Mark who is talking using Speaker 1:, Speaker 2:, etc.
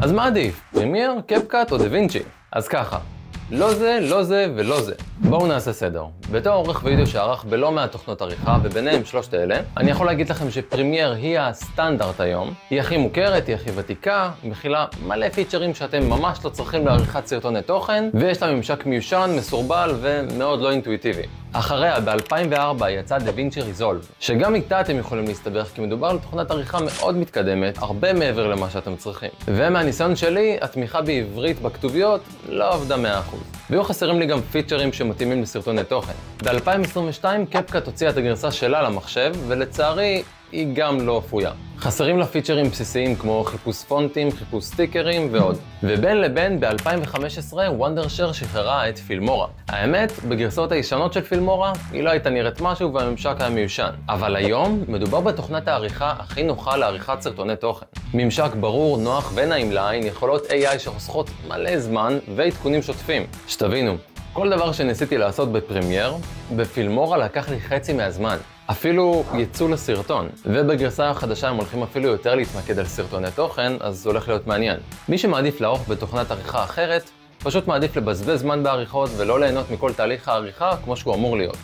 Speaker 1: אז מה עדיף? פרימייר, קפקט או דווינצ'י? אז ככה, לא זה, לא זה ולא זה. בואו נעשה סדר. בתור עורך וידאו שערך בלא מעט תוכנות עריכה, וביניהם שלושת אלה, אני יכול להגיד לכם שפרימייר היא הסטנדרט היום. היא הכי מוכרת, היא הכי ותיקה, מכילה מלא פיצ'רים שאתם ממש לא צריכים לעריכת סרטוני תוכן, ויש לה ממשק מיושן, מסורבל ומאוד לא אינטואיטיבי. אחריה, ב-2004 יצא דווינצ'י ריזולב, שגם איתה אתם יכולים להסתבך כי מדובר על תוכנת עריכה מאוד מתקדמת, הרבה מעבר למה שאתם צריכים. ומהניסיון שלי, התמיכה בעברית בכתוביות לא עבדה 100%. והיו חסרים לי גם פיצ'רים שמתאימים לסרטוני תוכן. ב-2022 קפקט הוציאה את הגרסה שלה למחשב, ולצערי היא גם לא אפויה. חסרים לה פיצ'רים בסיסיים כמו חיפוש פונטים, חיפוש סטיקרים ועוד. ובין לבין ב-2015 וונדרשר שחררה את פילמורה. האמת, בגרסאות הישנות של פילמורה היא לא הייתה נראית משהו והממשק היה מיושן. אבל היום מדובר בתוכנת העריכה הכי נוחה לעריכת סרטוני תוכן. ממשק ברור, נוח ונעים לעין, יכולות AI שחוסכות מלא זמן ועדכונים שוטפים. שתבינו, כל דבר שניסיתי לעשות בפרימייר, בפילמורה לקח לי חצי מהזמן. אפילו יצאו לסרטון, ובגרסה החדשה הם הולכים אפילו יותר להתמקד על סרטוני תוכן, אז זה הולך להיות מעניין. מי שמעדיף לערוך בתוכנת עריכה אחרת, פשוט מעדיף לבזבז זמן בעריכות ולא ליהנות מכל תהליך העריכה כמו שהוא אמור להיות.